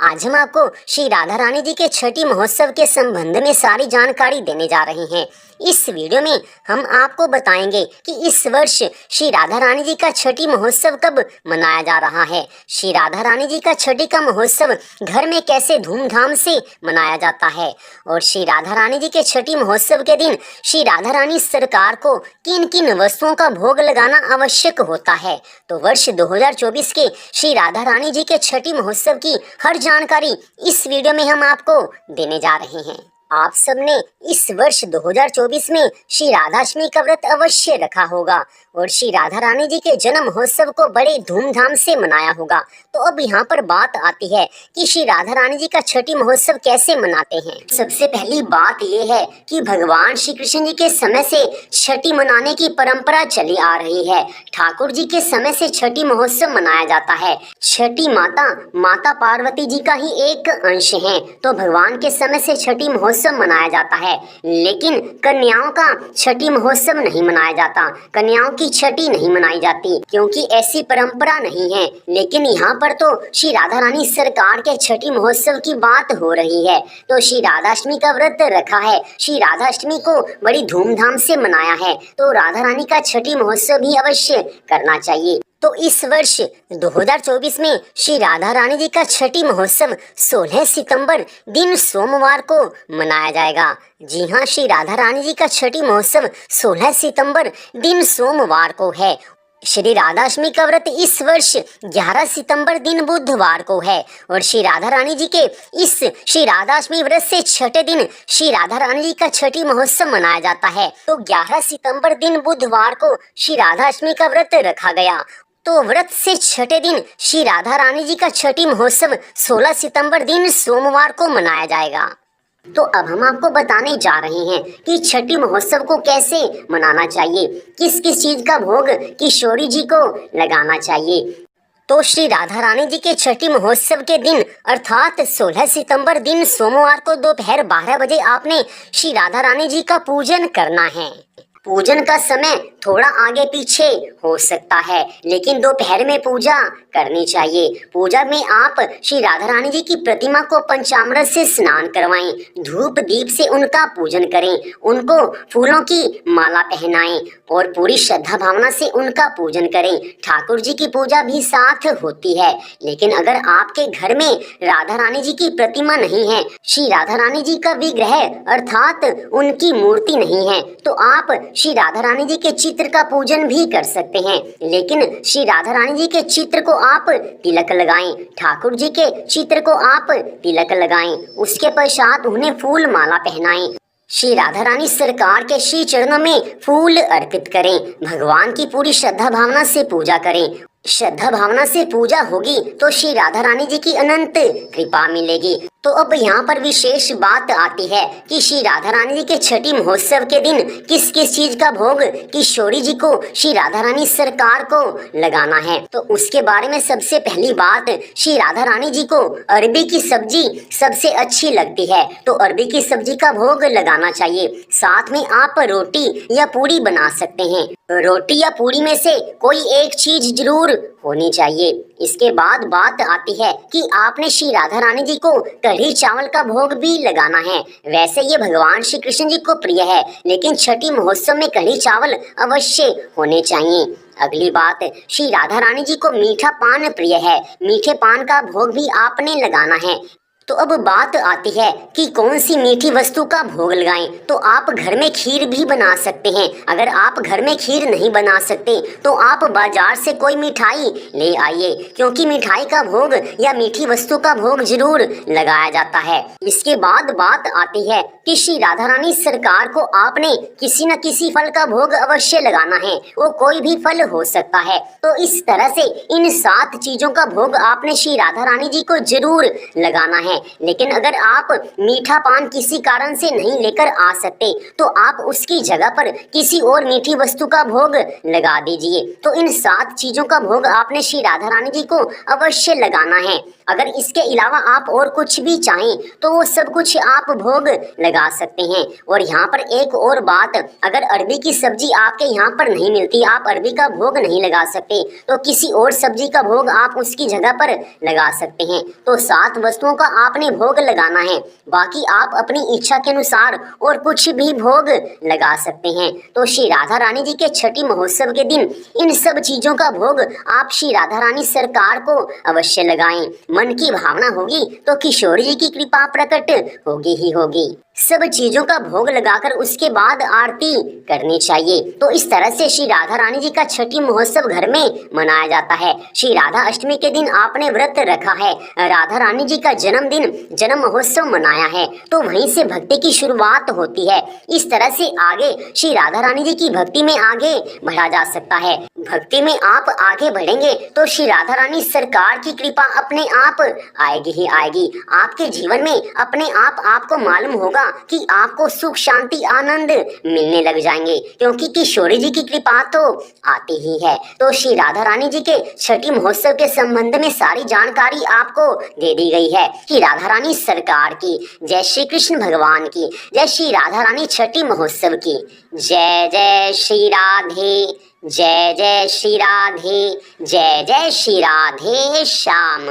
आज हम आपको श्री राधा रानी जी के छठी महोत्सव के संबंध में सारी जानकारी देने जा रहे हैं। इस वीडियो में हम आपको बताएंगे कि इस वर्ष श्री राधा रानी जी का छठी महोत्सव कब मनाया जा रहा है। श्री राधा रानी जी का छठी का महोत्सव घर में कैसे धूमधाम से मनाया जाता है और श्री राधा रानी जी के छठी महोत्सव के दिन श्री राधा रानी सरकार को किन किन वस्तुओं का भोग लगाना आवश्यक होता है। तो वर्ष 2024 के श्री राधा रानी जी के छठी महोत्सव की हर जानकारी इस वीडियो में हम आपको देने जा रहे हैं। आप सबने इस वर्ष 2024 में श्री राधाष्टमी का व्रत अवश्य रखा होगा और श्री राधा रानी जी के जन्म महोत्सव को बड़े धूमधाम से मनाया होगा। तो अब यहाँ पर बात आती है कि श्री राधा रानी जी का छठी महोत्सव कैसे मनाते हैं। सबसे पहली बात यह है कि भगवान श्री कृष्ण जी के समय से छठी मनाने की परंपरा चली आ रही है। ठाकुर जी के समय से छठी महोत्सव मनाया जाता है। छठी माता पार्वती जी का ही एक अंश है, तो भगवान के समय से छठी महोत्सव मनाया जाता है। लेकिन कन्याओं का छठी महोत्सव नहीं मनाया जाता, कन्याओं की छठी नहीं मनाई जाती क्योंकि ऐसी परंपरा नहीं है। लेकिन यहाँ पर तो श्री राधा रानी सरकार के छठी महोत्सव की बात हो रही है, तो श्री राधाष्टमी का व्रत रखा है। श्री राधाष्टमी को बड़ी धूमधाम से मनाया है, तो राधा रानी का छठी महोत्सव भी अवश्य करना चाहिए। तो इस वर्ष 2024 में श्री राधा रानी जी का छठी महोत्सव 16 सितंबर दिन सोमवार को मनाया जाएगा। जी हाँ, श्री राधा रानी जी का छठी महोत्सव 16 सितंबर दिन सोमवार को है। श्री राधाष्टमी का व्रत इस वर्ष 11 सितंबर दिन बुधवार को है और श्री राधा रानी जी के इस श्री राधाष्टमी व्रत से छठे दिन श्री राधा रानी जी का छठी महोत्सव मनाया जाता है। तो 11 सितंबर दिन बुधवार को श्री राधाष्टमी का व्रत रखा गया, तो व्रत से छठे दिन श्री राधा रानी जी का छठी महोत्सव 16 सितंबर दिन सोमवार को मनाया जाएगा। तो अब हम आपको बताने जा रहे हैं कि छठी महोत्सव को कैसे मनाना चाहिए, किस किस चीज का भोग किशोरी जी को लगाना चाहिए। तो श्री राधा रानी जी के छठी महोत्सव के दिन अर्थात 16 सितंबर दिन सोमवार को दोपहर 12 बजे आपने श्री राधा रानी जी का पूजन करना है। पूजन का समय थोड़ा आगे पीछे हो सकता है, लेकिन दोपहर में पूजा करनी चाहिए। पूजा में आप श्री राधा रानी जी की प्रतिमा को पंचामृत से स्नान करवाएं, धूप दीप से उनका पूजन करें, उनको फूलों की माला पहनाएं और पूरी श्रद्धा भावना से उनका पूजन करें। ठाकुर जी की पूजा भी साथ होती है। लेकिन अगर आपके घर में राधा रानी जी की प्रतिमा नहीं है, श्री राधा रानी जी का विग्रह अर्थात उनकी मूर्ति नहीं है, तो आप श्री राधा रानी जी के चित्र का पूजन भी कर सकते हैं। लेकिन श्री राधा रानी जी के चित्र को आप तिलक लगाएं, ठाकुर जी के चित्र को आप तिलक लगाएं, उसके पश्चात उन्हें फूल माला पहनाएं। श्री राधा रानी सरकार के श्री चरणों में फूल अर्पित करें, भगवान की पूरी श्रद्धा भावना से पूजा करें। श्रद्धा भावना से पूजा होगी तो श्री राधा रानी जी की अनंत कृपा मिलेगी। तो अब यहाँ पर विशेष बात आती है कि श्री राधा रानी जी के छठी महोत्सव के दिन किस किस चीज का भोग किशोरी जी को श्री राधा रानी सरकार को लगाना है। तो उसके बारे में सबसे पहली बात, श्री राधा रानी जी को अरबी की सब्जी सबसे अच्छी लगती है, तो अरबी की सब्जी का भोग लगाना चाहिए। साथ में आप रोटी या पूड़ी बना सकते हैं। रोटी या पूड़ी में से कोई एक चीज जरूर होनी चाहिए। इसके बाद बात आती है कि आपने श्री राधा रानी जी को कढ़ी चावल का भोग भी लगाना है। वैसे ये भगवान श्री कृष्ण जी को प्रिय है, लेकिन छठी महोत्सव में कढ़ी चावल अवश्य होने चाहिए। अगली बात, श्री राधा रानी जी को मीठा पान प्रिय है, मीठे पान का भोग भी आपने लगाना है। तो अब बात आती है कि कौन सी मीठी वस्तु का भोग लगाएं। तो आप घर में खीर भी बना सकते हैं। अगर आप घर में खीर नहीं बना सकते तो आप बाजार से कोई मिठाई ले आइए, क्योंकि मिठाई का भोग या मीठी वस्तु का भोग जरूर लगाया जाता है। इसके बाद बात आती है कि श्री राधा रानी सरकार को आपने किसी न किसी फल का भोग अवश्य लगाना है, वो कोई भी फल हो सकता है। तो इस तरह से इन 7 चीजों का भोग आपने श्री राधा रानी जी को जरूर लगाना है। लेकिन अगर आप मीठा पान किसी कारण से नहीं लेकर आ सकते तो आप उसकी जगह पर किसी और मीठी वस्तु का भोग लगा दीजिए। तो इन 7 चीजों का भोग आपने श्री राधा रानी जी को अवश्य लगाना है। अगर इसके अलावा आप और कुछ भी चाहें तो वो सब कुछ आप भोग लगा सकते हैं। और यहाँ पर एक और बात, अगर अरबी की सब्जी आपके यहाँ पर नहीं मिलती, आप अरबी का भोग नहीं लगा सकते, तो किसी और सब्जी का भोग आप उसकी जगह पर लगा सकते हैं। तो 7 वस्तुओं का आपने भोग लगाना है, बाकी आप अपनी इच्छा के अनुसार और कुछ भी भोग लगा सकते हैं। तो श्री राधा रानी जी के छठी महोत्सव के दिन इन सब चीजों का भोग आप श्री राधा रानी सरकार को अवश्य लगाएं। मन की भावना होगी तो किशोरी जी की कृपा प्रकट होगी ही होगी। सब चीजों का भोग लगाकर उसके बाद आरती करनी चाहिए। तो इस तरह से श्री राधा रानी जी का छठी महोत्सव घर में मनाया जाता है। श्री राधा अष्टमी के दिन आपने व्रत रखा है, राधा रानी जी का जन्मदिन, जन्म महोत्सव मनाया है, तो वहीं से भक्ति की शुरुआत होती है। इस तरह से आगे श्री राधा रानी जी की भक्ति में आगे बढ़ा जा सकता है। भक्ति में आप आगे बढ़ेंगे तो श्री राधा रानी सरकार की कृपा अपने आप आएगी ही आएगी। आपके जीवन में अपने आप आपको मालूम होगा कि आपको सुख शांति आनंद मिलने लग जाएंगे, क्योंकि किशोरी जी की कृपा तो आती ही है। तो श्री राधा रानी जी के छठी महोत्सव के संबंध में सारी जानकारी आपको दे दी गई है कि राधा रानी सरकार की जय, श्री कृष्ण भगवान की जय, श्री राधा रानी छठी महोत्सव की जय। जय श्री राधे, जय जय श्री राधे, जय जय श्री राधे श्याम।